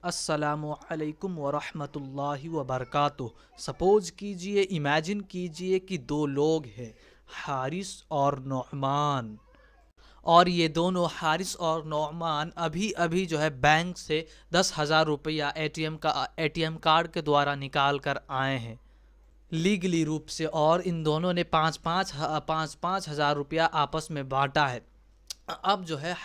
अस्सलामु अलैकुम वरहमतुल्लाहि वबरकातुह। सपोज कीजिए, इमेजिन कीजिए कि दो लोग हैं, हारिस और नौमान। और ये दोनों हारिस और नौमान अभी अभी जो है बैंक से 10,000 रुपया एटीएम कार्ड के द्वारा निकाल कर आए हैं, लीगली रूप से। और इन दोनों ने पाँच पाँच हज़ार रुपया आपस में बांटा है। अब जो है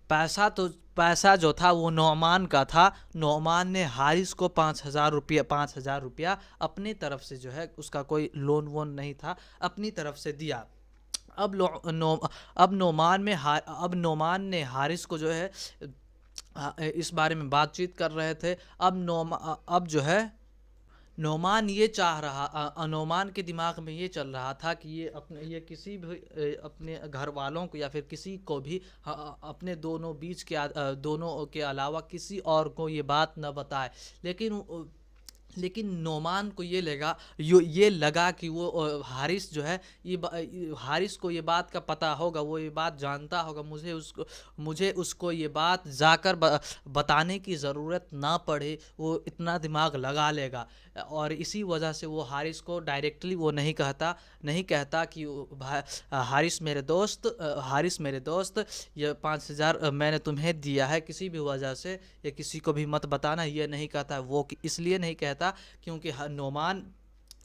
पैसा तो पैसा जो था वो नौमान का था। नौमान ने हारिस को 5,000 रुपया अपनी तरफ से, जो है उसका कोई लोन वोन नहीं था, अपनी तरफ से दिया। अब लो, नो अब नोमान ने हारिस को जो है इस बारे में बातचीत कर रहे थे। अब जो है नोमान ये चाह रहा नोमान के दिमाग में ये चल रहा था कि ये किसी भी अपने घर वालों को या फिर किसी को भी अपने दोनों बीच के दोनों के अलावा किसी और को ये बात न बताए। लेकिन नोमान को ये लगा कि वो हारिस जो है, हारिस को ये बात का पता होगा, वो ये बात जानता होगा। मुझे उसको ये बात जाकर बताने की ज़रूरत ना पड़े, वो इतना दिमाग लगा लेगा। और इसी वजह से वो हारिस को डायरेक्टली वो नहीं कहता कि हारिस मेरे दोस्त, ये 5,000 मैंने तुम्हें दिया है किसी भी वजह से, ये किसी को भी मत बताना, ये नहीं कहता। वो इसलिए नहीं कहता क्योंकि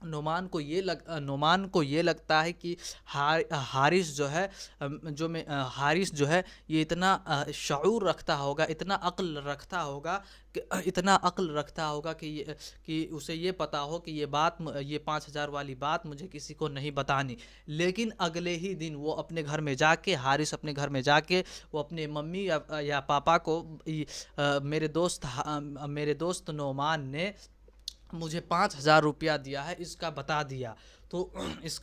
नोमान को ये लगता है कि हारिस जो है, हारिस जो है ये इतना शऊर रखता होगा, इतना अक्ल रखता होगा कि उसे ये पता हो कि ये 5,000 वाली बात मुझे किसी को नहीं बतानी। लेकिन अगले ही दिन वो अपने घर में जाके हारिस अपने घर में जाके वो अपने मम्मी या पापा को, मेरे दोस्त नोमान ने मुझे 5,000 रुपया दिया है, तो इसका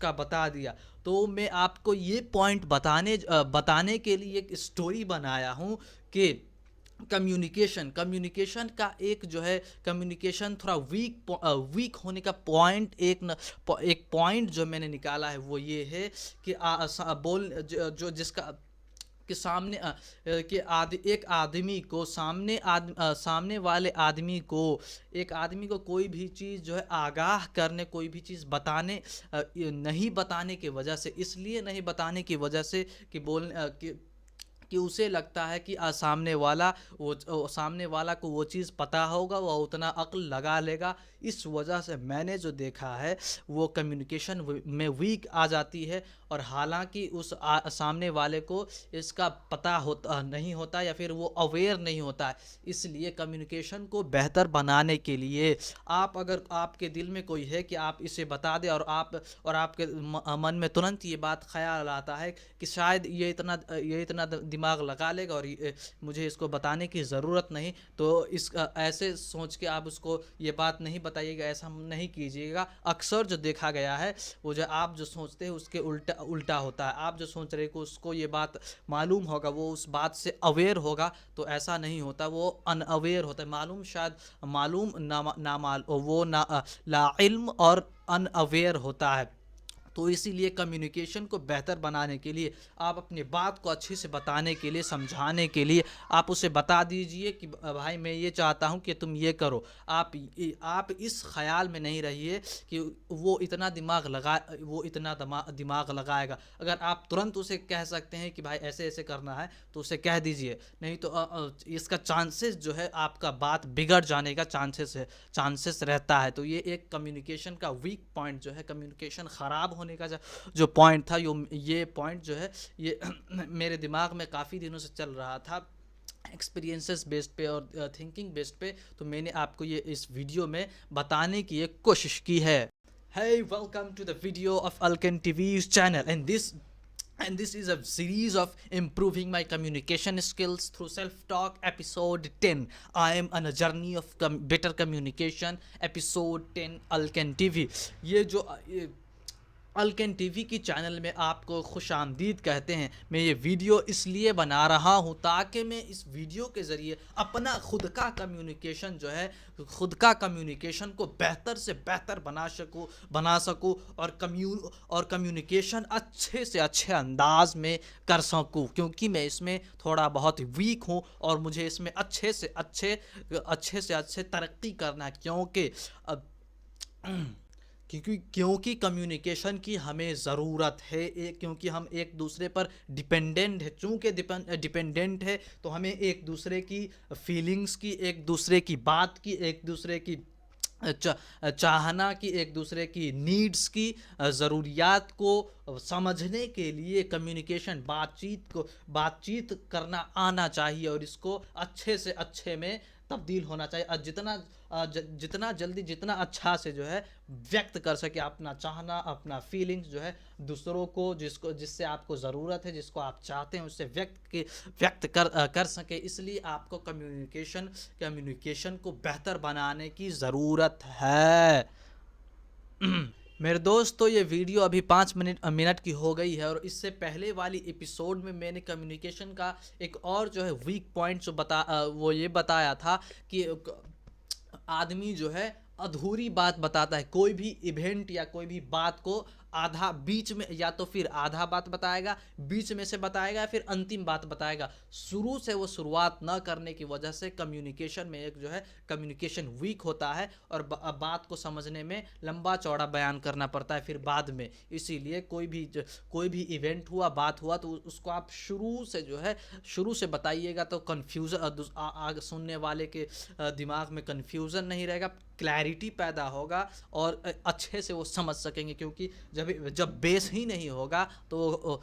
बता दिया। तो मैं आपको ये पॉइंट बताने के लिए एक स्टोरी बनाया हूँ कि कम्युनिकेशन का एक जो है, कम्युनिकेशन थोड़ा वीक होने का पॉइंट, एक पॉइंट जो मैंने निकाला है वो ये है कि जो जिसका कि सामने कि एक आदमी को सामने वाले आदमी को, एक आदमी को कोई भी चीज़ जो है आगाह करने, कोई भी चीज़ नहीं बताने की वजह से, इसलिए नहीं बताने की वजह से कि कि उसे लगता है कि सामने वाला को वो चीज़ पता होगा, वह उतना अक्ल लगा लेगा। इस वजह से मैंने जो देखा है वो कम्युनिकेशन में वीक आ जाती है। और हालांकि सामने वाले को इसका पता होता नहीं होता, या फिर वो अवेयर नहीं होता है। इसलिए कम्युनिकेशन को बेहतर बनाने के लिए, अगर आपके दिल में कोई है कि आप इसे बता दें, और आपके मन में तुरंत ये बात ख्याल आता है कि शायद ये इतना दिमाग लगा लेगा और मुझे इसको बताने की ज़रूरत नहीं, तो ऐसे सोच के आप उसको ये बात नहीं बताइएगा, ऐसा नहीं कीजिएगा। अक्सर जो देखा गया है, वो जो आप जो सोचते हैं उसके उल्टा होता है। आप जो सोच रहे हो उसको ये बात मालूम होगा, वो उस बात से अवेयर होगा, तो ऐसा नहीं होता, वो अनअवेयर होता है। मालूम ला इल्म और अनअवेयर होता है। तो इसीलिए कम्युनिकेशन को बेहतर बनाने के लिए, आप अपनी बात को अच्छे से बताने के लिए, समझाने के लिए, आप उसे बता दीजिए कि भाई मैं ये चाहता हूँ कि तुम ये करो। आप इस ख्याल में नहीं रहिए कि वो इतना दिमाग लगाएगा। अगर आप तुरंत उसे कह सकते हैं कि भाई ऐसे ऐसे करना है, तो उसे कह दीजिए। नहीं तो इसका चांसेस जो है, आपका बात बिगड़ जाने का चांसेस रहता है। तो ये एक कम्युनिकेशन का वीक पॉइंट जो है, कम्युनिकेशन ख़राब होने का जो पॉइंट था, ये पॉइंट जो है ये मेरे दिमाग में काफ़ी दिनों से चल रहा था, एक्सपीरियंसेस बेस्ड पे और थिंकिंग बेस्ड पे। तो मैंने आपको ये इस वीडियो में बताने की एक कोशिश की है। Hey, welcome to the video of Alkan TV's channel, and this is a series of improving my communication skills through self-talk, episode 10. I am on a journey of better communication, episode 10, Alkan TV. ये alkane TV की channel में आपको खुशामदीद कहते हैं। मैं ये video इसलिए बना रहा हूँ ताकि मैं इस वीडियो के ज़रिए अपना खुद का कम्युनिकेशन जो है, खुद का कम्युनिकेशन को बेहतर से बेहतर बना सकूँ और कम्युनिकेशन अच्छे से अच्छे अंदाज में कर सकूँ, क्योंकि मैं इसमें थोड़ा बहुत वीक हूँ और मुझे इसमें अच्छे से अच्छे तरक्की करना है, क्योंकि कम्युनिकेशन की हमें ज़रूरत है, क्योंकि हम एक दूसरे पर डिपेंडेंट है। चूँकि डिपेंडेंट है तो हमें एक दूसरे की फीलिंग्स की, एक दूसरे की बात की, एक दूसरे की चाहना की, एक दूसरे की नीड्स की, ज़रूरियात को समझने के लिए कम्युनिकेशन, बातचीत करना आना चाहिए और इसको अच्छे से अच्छे में तब्दील होना चाहिए। जितना जल्दी, जितना अच्छा से जो है व्यक्त कर सके अपना चाहना, अपना फीलिंग्स जो है दूसरों को, जिससे आपको ज़रूरत है, जिसको आप चाहते हैं, उससे व्यक्त कर सके। इसलिए आपको कम्युनिकेशन को बेहतर बनाने की ज़रूरत है। मेरे दोस्त, तो ये वीडियो अभी 5 मिनट की हो गई है और इससे पहले वाली एपिसोड में मैंने कम्युनिकेशन का एक और जो है वीक पॉइंट वो ये बताया था कि आदमी जो है अधूरी बात बताता है। कोई भी इवेंट या कोई भी बात को आधा बीच में, या तो फिर आधा बात बताएगा, बीच में से बताएगा, या फिर अंतिम बात बताएगा। शुरू से वो शुरुआत न करने की वजह से कम्युनिकेशन में एक जो है कम्युनिकेशन वीक होता है और बात को समझने में लंबा चौड़ा बयान करना पड़ता है फिर बाद में। इसीलिए कोई भी इवेंट हुआ, बात हुआ, तो उसको आप शुरू से बताइएगा तो कन्फ्यूज़न सुनने वाले के दिमाग में कन्फ्यूज़न नहीं रहेगा, क्लैरिटी पैदा होगा और अच्छे से वो समझ सकेंगे। क्योंकि जब बेस ही नहीं होगा तो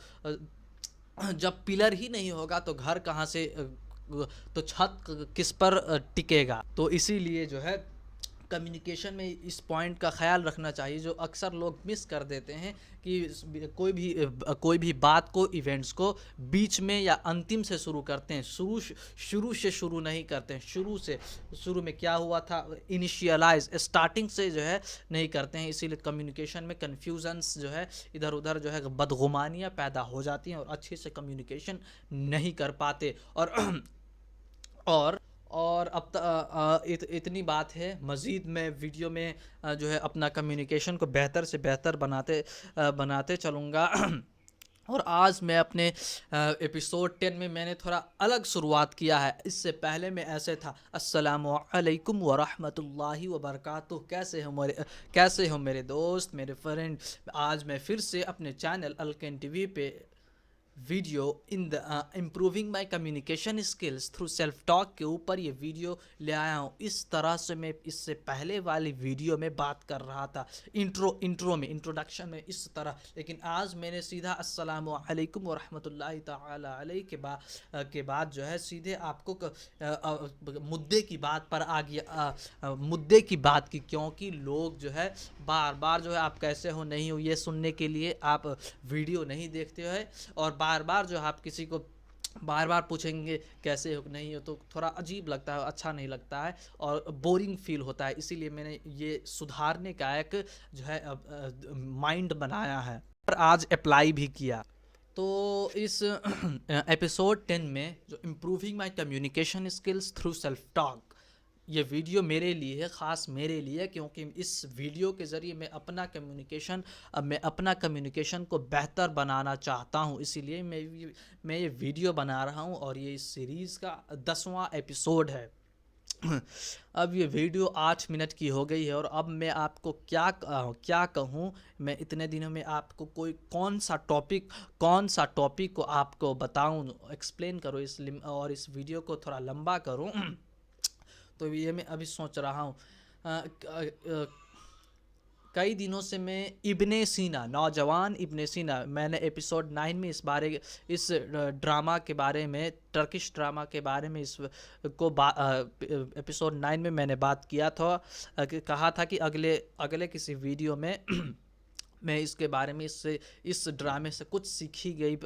जब पिलर ही नहीं होगा तो घर कहाँ से, तो छत किस पर टिकेगा। तो इसीलिए जो है कम्युनिकेशन में इस पॉइंट का ख्याल रखना चाहिए, जो अक्सर लोग मिस कर देते हैं कि कोई भी बात को, इवेंट्स को बीच में या अंतिम से शुरू करते हैं, शुरू से शुरू नहीं करते हैं। शुरू में क्या हुआ था, इनिशियलाइज, स्टार्टिंग से जो है नहीं करते हैं। इसीलिए कम्युनिकेशन में कन्फ्यूजन्स जो है, इधर उधर जो है बदगुमानियाँ पैदा हो जाती हैं और अच्छे से कम्युनिकेशन नहीं कर पाते। और और इतनी बात है। मज़ीद मैं वीडियो में जो है अपना कम्युनिकेशन को बेहतर से बेहतर बनाते चलूँगा। और आज मैं अपने एपिसोड 10 में मैंने थोड़ा अलग शुरुआत किया है। इससे पहले मैं ऐसे था, अस्सलामु अलैकुम व रहमतुल्लाहि व बरकातुहू। कैसे हो मेरे दोस्त, मेरे फ्रेंड। आज मैं फिर से अपने चैनल अल्केन टीवी पे video in the improving my communication skills through self talk के ऊपर ये वीडियो ले आया हूँ। इस तरह से मैं इससे पहले वाली वीडियो में बात कर रहा था, इंट्रोडक्शन में इस तरह, लेकिन आज मैंने सीधा अस्सलामु अलैकुम व रहमतुल्लाहि ताला अलैहि के बाद जो है सीधे आपको मुद्दे की बात पर आ गया, मुद्दे की बात की। क्योंकि लोग जो है बार बार जो है आप कैसे हो, नहीं हो, ये सुनने के लिए आप वीडियो नहीं देखते हो, और बार बार जो आप किसी को बार बार पूछेंगे कैसे हो, नहीं हो, तो थोड़ा अजीब लगता है, अच्छा नहीं लगता है और बोरिंग फील होता है। इसीलिए मैंने ये सुधारने का एक जो है माइंड बनाया है और आज अप्लाई भी किया। तो इस एपिसोड 10 में जो improving my communication skills through self talk, ये वीडियो मेरे लिए है, ख़ास मेरे लिए, क्योंकि इस वीडियो के ज़रिए मैं अपना कम्युनिकेशन को बेहतर बनाना चाहता हूँ। इसीलिए मैं ये वीडियो बना रहा हूँ और ये इस सीरीज़ का 10वां एपिसोड है। अब ये वीडियो 8 मिनट की हो गई है और अब मैं आपको क्या कहूँ। मैं इतने दिनों में आपको कौन सा टॉपिक को आपको बताऊँ, एक्सप्लेन करूँ और इस वीडियो को थोड़ा लंबा करूँ। तो ये मैं अभी सोच रहा हूँ। कई दिनों से मैं इब्ने सीना, नौजवान इब्ने सीना, मैंने एपिसोड 9 में इस ड्रामा के बारे में, टर्किश ड्रामा के बारे में एपिसोड 9 में मैंने बात किया था, कहा था कि अगले किसी वीडियो में मैं इसके बारे में इस ड्रामे से कुछ सीखी गई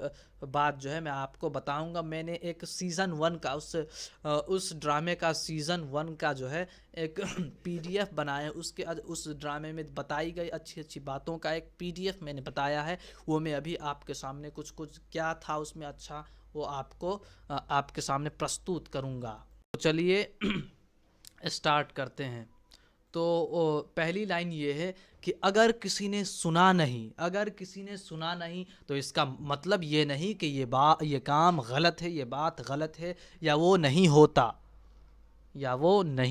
बात जो है मैं आपको बताऊंगा। मैंने एक सीज़न 1 का उस ड्रामे का सीज़न 1 का जो है एक पीडीएफ बनाया है। उस ड्रामे में बताई गई अच्छी अच्छी बातों का एक पीडीएफ मैंने बताया है। वो मैं अभी आपके सामने कुछ कुछ क्या था उसमें अच्छा, वो आपके सामने प्रस्तुत करूँगा। तो चलिए स्टार्ट करते हैं। तो पहली लाइन ये है कि अगर किसी ने सुना नहीं तो इसका मतलब ये नहीं कि ये काम गलत है, ये बात गलत है, या वो नहीं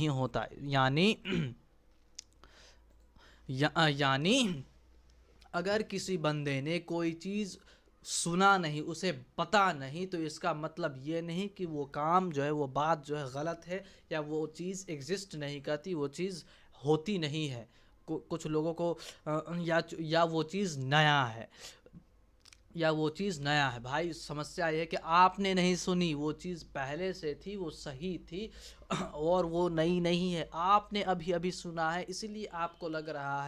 होता, यानी यानी अगर किसी बंदे ने कोई चीज़ सुना नहीं, उसे पता नहीं, तो इसका मतलब ये नहीं कि वो काम जो है, वो बात जो है गलत है, या वो चीज़ एग्जिस्ट नहीं करती, वो चीज़ होती नहीं है। कुछ लोगों को या वो चीज़ नया है, भाई समस्या ये है कि आपने नहीं सुनी, वो चीज़ पहले से थी, वो सही थी और वो नई नहीं है, आपने अभी अभी सुना है, इसीलिए आपको लग रहा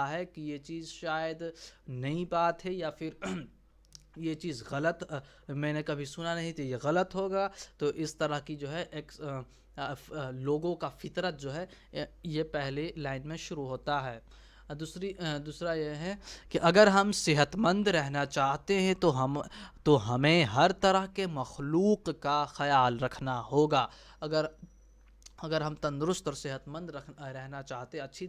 है कि ये चीज़ शायद नई बात है, या फिर ये चीज़ गलत, मैंने कभी सुना नहीं तो ये गलत होगा। तो इस तरह की जो है लोगों का फितरत जो है ये पहले लाइन में शुरू होता है। दूसरा यह है कि अगर हम सेहतमंद रहना चाहते हैं तो हमें हर तरह के मखलूक का ख्याल रखना होगा। अगर हम तंदुरुस्त और सेहतमंद रहना चाहते, अच्छी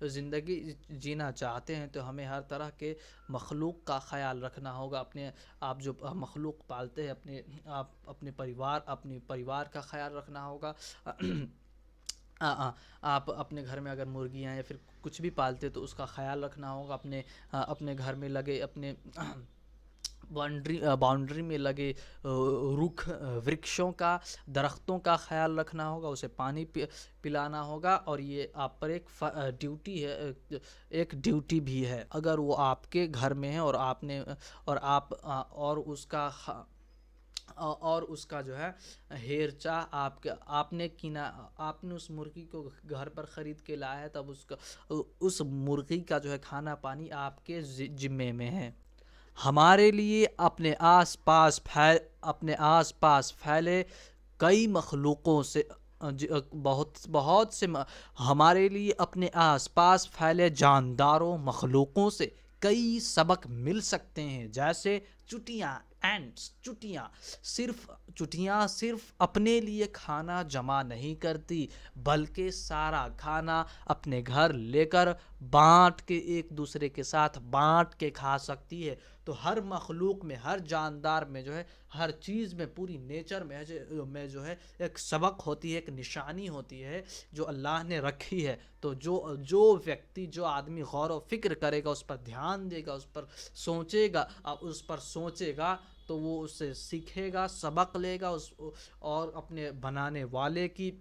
ज़िंदगी जीना चाहते हैं, तो हमें हर तरह के मखलूक का ख्याल रखना होगा। आप जो मखलूक पालते हैं, अपने परिवार का ख्याल रखना होगा। आप अपने घर में अगर मुर्गियाँ या फिर कुछ भी पालते तो उसका ख्याल रखना होगा। अपने घर में लगे, अपने बाउंड्री में लगे वृक्षों का, दरख्तों का ख्याल रखना होगा, उसे पानी पिलाना होगा। और ये आप पर एक ड्यूटी है, एक ड्यूटी भी है। अगर वो आपके घर में है और उसका जो है हेर चाह आपने उस मुर्गी को घर पर ख़रीद के लाया है, तब उस मुर्गी का जो है खाना पानी आपके ज़िम्मे में है। हमारे लिए अपने आस-पास फैले कई मखलूकों से बहुत से हमारे लिए अपने आस-पास फैले जानदारों मखलूकों से कई सबक मिल सकते हैं। जैसे चुटियाँ सिर्फ अपने लिए खाना जमा नहीं करती, बल्कि सारा खाना अपने घर लेकर एक दूसरे के साथ बांट के खा सकती है। तो हर मखलूक में, हर जानदार में जो है, हर चीज़ में, पूरी नेचर में जो है एक सबक होती है, एक निशानी होती है जो अल्लाह ने रखी है। तो जो आदमी गौर व फिक्र करेगा, उस पर ध्यान देगा, उस पर सोचेगा, तो वो उससे सीखेगा, सबक लेगा, और अपने बनाने वाले की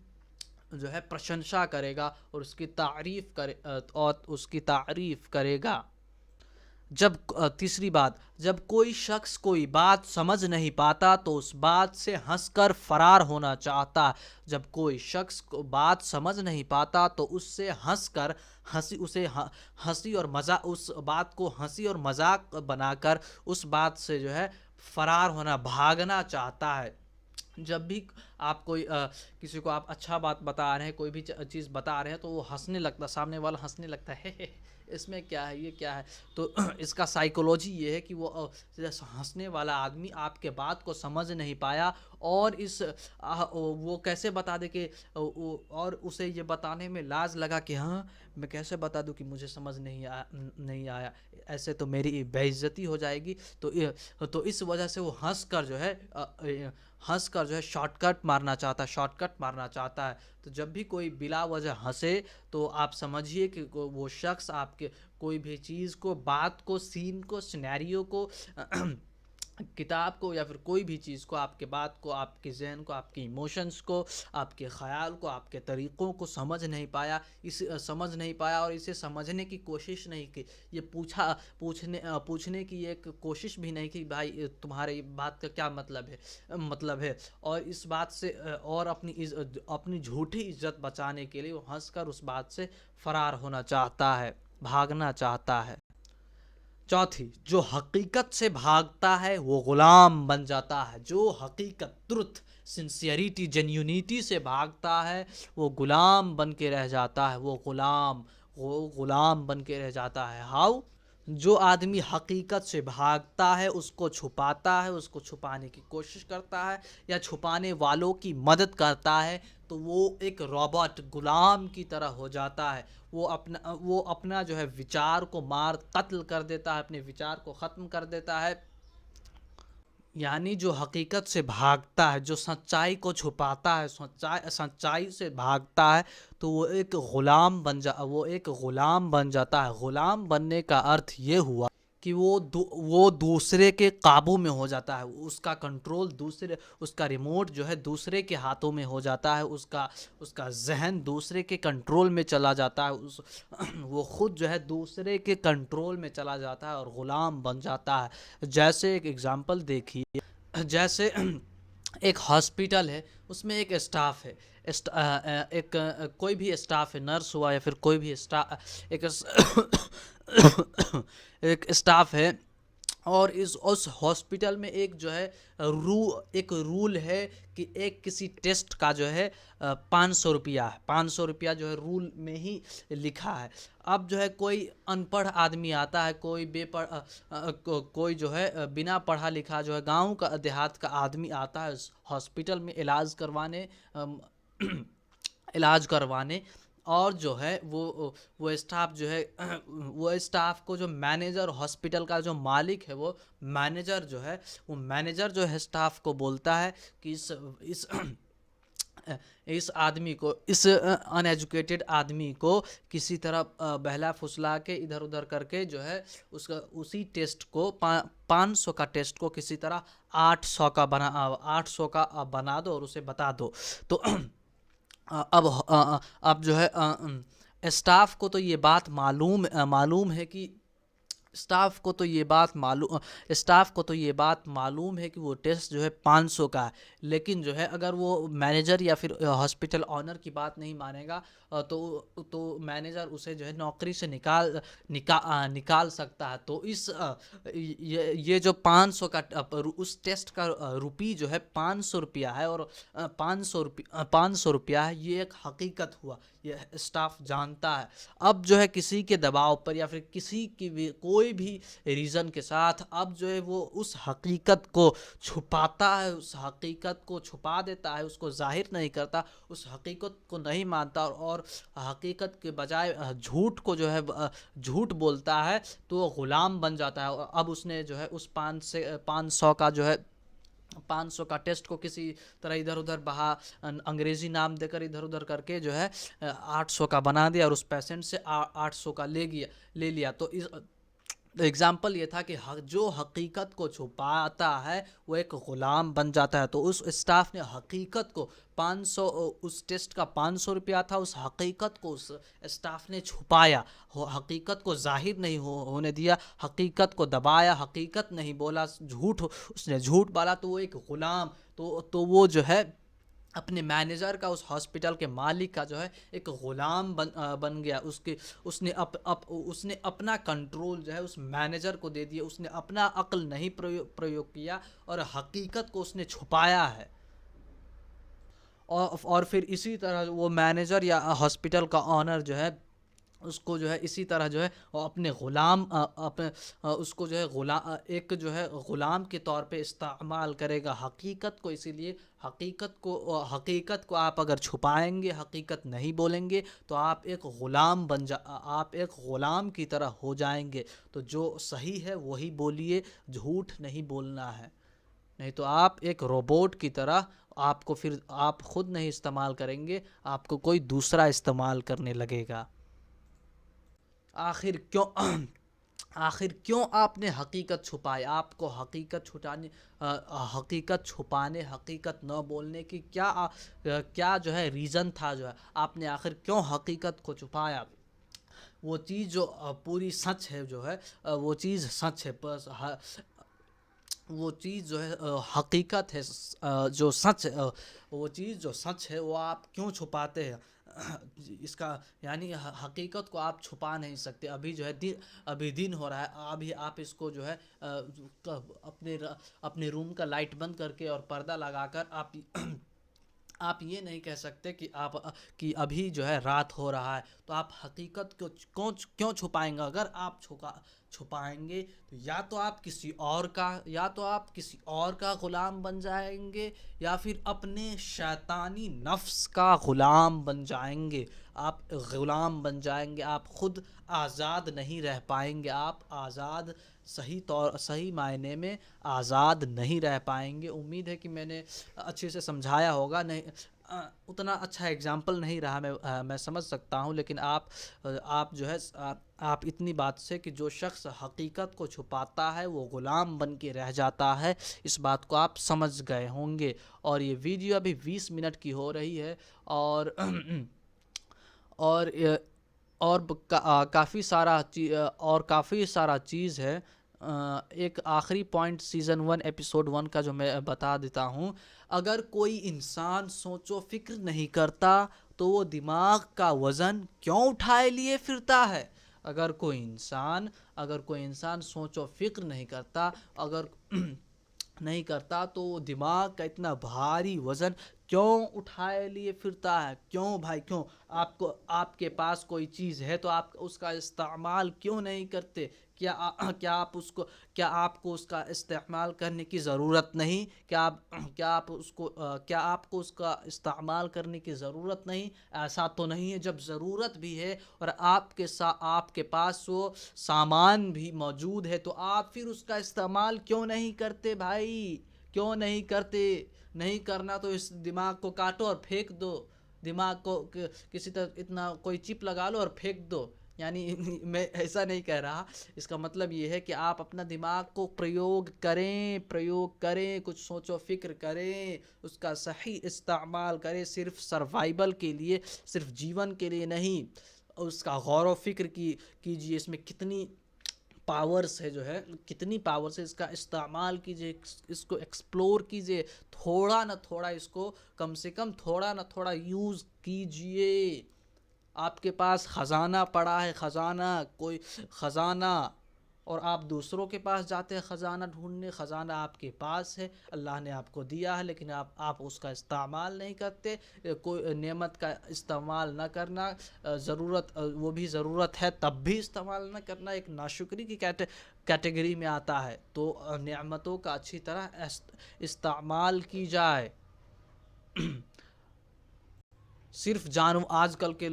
जो है प्रशंसा करेगा और उसकी तारीफ करेगा। तीसरी बात, जब कोई शख्स कोई बात समझ नहीं पाता तो उस बात से हंसकर फरार होना चाहता। जब कोई शख्स को बात समझ नहीं पाता तो उससे उस बात को हंसी और मजाक बनाकर उस बात से जो है फरार होना, भागना चाहता है। जब भी किसी को आप अच्छा बात बता रहे हैं, कोई भी चीज़ बता रहे हैं, तो वो हंसने लगता, सामने वाला हंसने लगता है, इसमें क्या है, ये क्या है। तो इसका साइकोलॉजी ये है कि वो हंसने वाला आदमी आपके बात को समझ नहीं पाया, और वो कैसे बता दे कि और उसे ये बताने में लाज लगा कि हाँ, मैं कैसे बता दूं कि मुझे समझ नहीं आया, ऐसे तो मेरी बेइज्जती हो जाएगी। तो इस वजह से वो हंस कर जो है शॉर्टकट मारना चाहता है। तो जब भी कोई बिला वजह हंसे, तो आप समझिए कि वो शख्स आपके कोई भी चीज़ को, बात को, सीन को, सिनेरियो को किताब को या फिर कोई भी चीज़ को, आपके बात को, आपके ज़हन को, आपके इमोशंस को, आपके ख़याल को, आपके तरीक़ों को समझ नहीं पाया और इसे समझने की कोशिश नहीं की। ये पूछने की एक कोशिश भी नहीं की, भाई तुम्हारी बात का क्या मतलब है। और इस बात से और अपनी झूठी इज़्ज़त बचाने के लिए वो हँसकर उस बात से फ़रार होना चाहता है, भागना चाहता है। चौथी, जो हकीकत से भागता है वो गुलाम बन जाता है। जो हकीकत, ट्रुथ, सिंसियरिटी, जेन्यूनिटी से भागता है वो गुलाम बन के रह जाता है। वो गुलाम बन के रह जाता है। हाउ? जो आदमी हकीकत से भागता है, उसको छुपाता है, उसको छुपाने की कोशिश करता है या छुपाने वालों की मदद करता है, तो वो एक रॉबोट, गुलाम की तरह हो जाता है। वो अपना जो है विचार को मार कत्ल कर देता है, अपने विचार को ख़त्म कर देता है। यानी जो हकीकत से भागता है, जो सच्चाई को छुपाता है, सच्चाई से भागता है, तो वो एक ग़ुलाम बन जाता है। ग़ुलाम बनने का अर्थ ये हुआ कि वो दूसरे के काबू में हो जाता है। उसका रिमोट जो है दूसरे के हाथों में हो जाता है। उसका जहन दूसरे के कंट्रोल में चला जाता है। वो खुद जो है दूसरे के कंट्रोल में चला जाता है और ग़ुलाम बन जाता है। जैसे एक एग्जांपल देखिए, जैसे एक हॉस्पिटल है, उसमें एक स्टाफ है। कोई भी स्टाफ है, नर्स हुआ या फिर कोई भी स्टाफ, एक स्टाफ है। और इस उस हॉस्पिटल में एक जो है एक रूल है कि एक किसी टेस्ट का जो है 500 रुपया है। 500 रुपया जो है रूल में ही लिखा है। अब जो है कोई अनपढ़ आदमी आता है, कोई जो है बिना पढ़ा लिखा जो है गांव का देहात का आदमी आता है उस हॉस्पिटल में अम, इलाज करवाने। और जो है वो स्टाफ जो है वो स्टाफ को, जो मैनेजर, हॉस्पिटल का जो मालिक है, वो मैनेजर जो है स्टाफ को बोलता है कि इस इस अनएजुकेटेड आदमी को किसी तरह बहला फुसला के इधर उधर करके जो है उसका उसी टेस्ट को 500 का टेस्ट को किसी तरह 800 का बना दो और उसे बता दो। तो अब जो है स्टाफ को तो ये बात मालूम है कि स्टाफ को तो ये बात मालूम है कि वो टेस्ट जो है 500 का है। लेकिन जो है अगर वो मैनेजर या फिर हॉस्पिटल ऑनर की बात नहीं मानेगा, तो मैनेजर उसे जो है नौकरी से निकाल सकता है। तो ये जो 500 का उस टेस्ट का रुपी जो है 500 रुपया है, और 500 रुपया है, ये एक हकीकत हुआ, ये स्टाफ जानता है। अब जो है किसी के दबाव पर या फिर किसी की भी कोई भी रीज़न के साथ अब जो है वो उस हकीकत को छुपाता है, उस हकीकत को छुपा देता है, उसको जाहिर नहीं करता, उस हकीकत को नहीं मानता और हकीकत के बजाय झूठ को जो है झूठ बोलता है, तो वो ग़ुलाम बन जाता है। और अब उसने जो है उस 500 का जो है 500 का टेस्ट को किसी तरह इधर उधर अंग्रेज़ी नाम देकर इधर उधर करके जो है 800 का बना दिया और उस पेशेंट से 800 का ले लिया। तो एग्ज़ाम्पल ये था कि जो हकीकत को छुपाता है वो एक ग़ुलाम बन जाता है। तो उस स्टाफ ने हकीकत को 500, उस टेस्ट का 500 रुपया था, उस हकीकत को उस स्टाफ ने छुपाया, हकीकत को जाहिर नहीं होने दिया, हकीकत को दबाया, हकीकत नहीं बोला, उसने झूठ बोला। तो वो एक ग़ुलाम, तो वो जो है अपने मैनेजर का, उस हॉस्पिटल के मालिक का जो है एक ग़ुलाम बन गया। उसने अपना कंट्रोल जो है उस मैनेजर को दे दिया। उसने अपना अक्ल नहीं प्रयोग किया और हकीकत को उसने छुपाया है। और फिर इसी तरह वो मैनेजर या हॉस्पिटल का ऑनर जो है उसको जो है इसी तरह जो है वो अपने उसको जो है एक जो है ग़ुलाम के तौर पे इस्तेमाल करेगा हकीकत को। इसीलिए हकीकत को आप अगर छुपाएंगे, हकीकत नहीं बोलेंगे, तो आप एक ग़ुलाम की तरह हो जाएंगे। तो जो सही है वही बोलिए, झूठ नहीं बोलना है, नहीं तो आप एक रोबोट की तरह, फिर आप खुद नहीं इस्तेमाल करेंगे, आपको कोई दूसरा इस्तेमाल करने लगेगा। आखिर आखिर क्यों आपने हकीकत छुपाई? आपको हकीकत छुपाने, हकीकत न बोलने की क्या जो है रीज़न था, जो है आपने आखिर क्यों हकीकत को छुपाया? वो चीज़ जो पूरी सच है, जो है वो चीज़ सच है, बस वो चीज़ जो है हकीकत है, जो सच वो चीज़ जो सच है वो आप क्यों छुपाते हैं? इसका यानी हकीकत को आप छुपा नहीं सकते। अभी जो है अभी दिन हो रहा है, अभी आप इसको जो है अपने रूम का लाइट बंद करके और पर्दा लगाकर आप ये नहीं कह सकते कि अभी जो है रात हो रहा है, तो आप हकीकत को क्यों छुपाएंगे? अगर आप छुपाएंगे तो या तो आप किसी और का गुलाम बन जाएंगे, या फिर अपने शैतानी नफ्स का गुलाम बन जाएंगे। आप गुलाम बन जाएंगे, आप खुद आज़ाद नहीं रह पाएंगे। आप आज़ाद सही मायने में आज़ाद नहीं रह पाएंगे। उम्मीद है कि मैंने अच्छे से समझाया होगा। नहीं, उतना अच्छा एग्जाम्पल नहीं रहा, मैं समझ सकता हूँ, लेकिन आप जो है आप इतनी बात से कि जो शख्स हकीकत को छुपाता है वो ग़ुलाम बन के रह जाता है, इस बात को आप समझ गए होंगे। और ये वीडियो अभी 20 मिनट की हो रही है, और और काफ़ी सारा चीज़ है। एक आखिरी पॉइंट सीज़न 1 एपिसोड 1 का जो मैं बता देता हूँ। अगर कोई इंसान सोचो फिक्र नहीं करता तो वो दिमाग का वज़न क्यों उठाए लिए फिरता है? अगर कोई इंसान सोचो फिक्र नहीं करता, अगर नहीं करता, तो वो दिमाग का इतना भारी वज़न क्यों उठाए लिए फिरता है? क्यों भाई, क्यों? आपके पास कोई चीज़ है तो आप उसका इस्तेमाल क्यों नहीं करते? क्या आपको उसका इस्तेमाल करने की ज़रूरत नहीं? क्या आपको उसका इस्तेमाल करने की ज़रूरत नहीं? ऐसा तो नहीं है। जब ज़रूरत भी है और आपके पास वो सामान भी मौजूद है, तो आप फिर उसका इस्तेमाल क्यों नहीं करते भाई? क्यों नहीं करते? नहीं करना तो इस दिमाग को काटो और फेंक दो। दिमाग को किसी तरह इतना कोई चिप लगा लो और फेंक दो। यानी मैं ऐसा नहीं कह रहा, इसका मतलब ये है कि आप अपना दिमाग को प्रयोग करें, कुछ सोचो फिक्र करें, उसका सही इस्तेमाल करें, सिर्फ सर्वाइवल के लिए, सिर्फ जीवन के लिए नहीं। उसका गौर व फिक्र कीजिए, इसमें कितनी पावर्स है, जो है कितनी पावर्स है, इसका इस्तेमाल कीजिए, इसको एक्सप्लोर कीजिए, थोड़ा ना थोड़ा इसको, कम से कम थोड़ा ना थोड़ा यूज़ कीजिए। आपके पास ख़जाना पड़ा है, ख़जाना, और आप दूसरों के पास जाते हैं ख़जाना ढूंढने। ख़जाना आपके पास है, अल्लाह ने आपको दिया है, लेकिन आप उसका इस्तेमाल नहीं करते। कोई नेमत का इस्तेमाल न करना, वो भी ज़रूरत है तब भी इस्तेमाल न करना, एक नाशुक्री की कैटेगरी में आता है। तो नेमतों का अच्छी तरह इस्तेमाल की जाए। सिर्फ आजकल के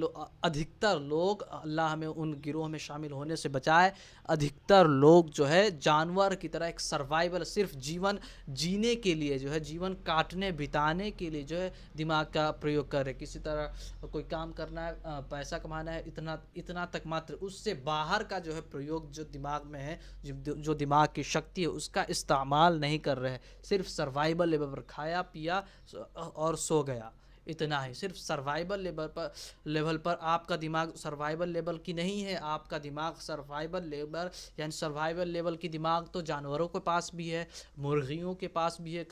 अधिकतर लोग, अल्लाह हमें उन गिरोह में शामिल होने से बचाए, अधिकतर लोग जो है जानवर की तरह एक सर्वाइवल, सिर्फ जीवन जीने के लिए, जो है जीवन काटने बिताने के लिए जो है दिमाग का प्रयोग कर रहे। किसी तरह कोई काम करना है, पैसा कमाना है, इतना तक मात्र, उससे बाहर का जो है प्रयोग जो दिमाग में है, जो दिमाग की शक्ति है, उसका इस्तेमाल नहीं कर रहे हैं। सिर्फ सर्वाइवल लेवल पर खाया पिया और सो गया, इतना ही। सिर्फ सर्वाइवल लेवल पर आपका दिमाग सर्वाइवल लेवल की नहीं है। आपका दिमाग सर्वाइवल लेवल की दिमाग तो जानवरों के पास भी है, मुर्गियों के पास भी है,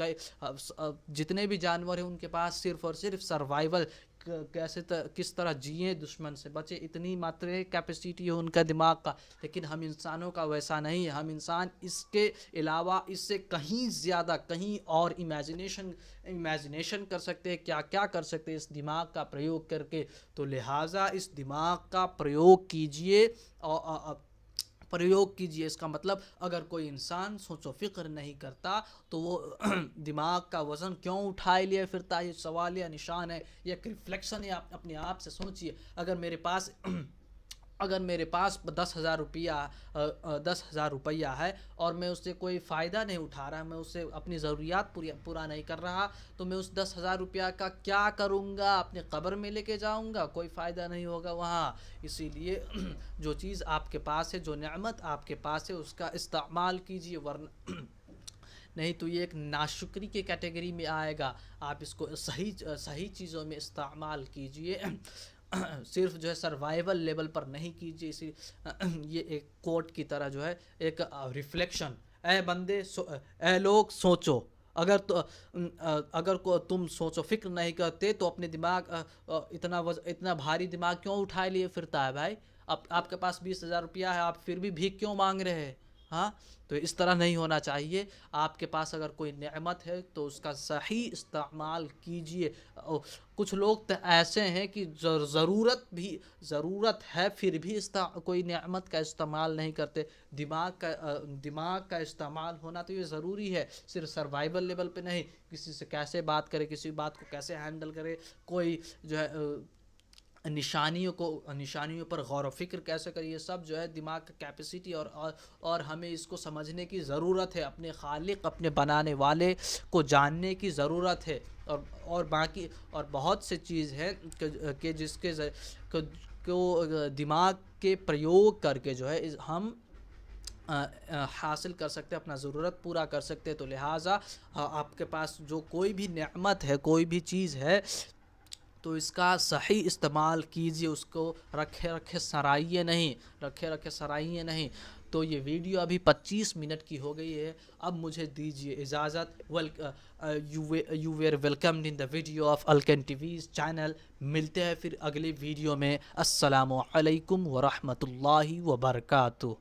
जितने भी जानवर हैं उनके पास सिर्फ और सिर्फ सर्वाइवल, किस तरह जिए, दुश्मन से बचे, इतनी मात्र कैपेसिटी है उनका दिमाग का। लेकिन हम इंसानों का वैसा नहीं है। हम इंसान इसके अलावा, इससे कहीं ज़्यादा, कहीं और इमेजिनेशन कर सकते हैं, क्या क्या कर सकते हैं इस दिमाग का प्रयोग करके। तो लिहाजा इस दिमाग का प्रयोग कीजिए। इसका मतलब, अगर कोई इंसान सोचो फिक्र नहीं करता तो वो दिमाग का वज़न क्यों उठाए लिए फिरता है? ये सवाल या निशान है, ये एक रिफ्लेक्शन है। आप अपने आप से सोचिए, अगर मेरे पास अगर मेरे पास 10,000 रुपया 10,000 रुपया है और मैं उससे कोई फ़ायदा नहीं उठा रहा, मैं उससे अपनी ज़रूरियात पूरा नहीं कर रहा, तो मैं उस 10,000 रुपया का क्या करूँगा? अपने कब्र में लेके जाऊँगा? कोई फ़ायदा नहीं होगा वहाँ। इसीलिए जो चीज़ आपके पास है, जो नेमत आपके पास है, उसका इस्तेमाल कीजिए, वरना नहीं तो ये एक नाशुक्री की कैटेगरी में आएगा। आप इसको सही सही चीज़ों में इस्तेमाल कीजिए। सिर्फ जो है सर्वाइवल लेवल पर नहीं कीजिए। इसी ये एक कोट की तरह जो है एक रिफ्लेक्शन, ए बंदे ए लोग सोचो। अगर तो अगर को तुम सोचो फिक्र नहीं करते तो अपने दिमाग इतना भारी दिमाग क्यों उठाए लिए फिरता है भाई? अब आपके पास 20,000 रुपया है, आप फिर भी भीख क्यों मांग रहे हैं? हाँ, तो इस तरह नहीं होना चाहिए। आपके पास अगर कोई नेमत है तो उसका सही इस्तेमाल कीजिए। कुछ लोग तो ऐसे हैं कि ज़रूरत है फिर भी कोई नेमत का इस्तेमाल नहीं करते। दिमाग का इस्तेमाल होना तो ये ज़रूरी है, सिर्फ सर्वाइवल लेवल पे नहीं। किसी से कैसे बात करे, किसी बात को कैसे हैंडल करे, कोई जो है निशानियों पर गौर व फिक्र कैसे करिए, सब जो है दिमाग का कैपेसिटी और हमें इसको समझने की ज़रूरत है। अपने खालिक, अपने बनाने वाले को जानने की ज़रूरत है। और बाकी और बहुत से चीज़ है कि जिसके को दिमाग के प्रयोग करके जो है हम हासिल कर सकते हैं, अपना ज़रूरत पूरा कर सकते हैं। तो लिहाजा आपके पास जो कोई भी नेमत है, कोई भी चीज़ है, तो इसका सही इस्तेमाल कीजिए। उसको रखे रखे सराहिए नहीं। तो ये वीडियो अभी 25 मिनट की हो गई है। अब मुझे दीजिए इजाज़त। You were welcomed in the video of Alkan TV's channel. मिलते हैं फिर अगले वीडियो में। अस्सलामु अलैकुम व रहमतुल्लाहि व बरकातुहू।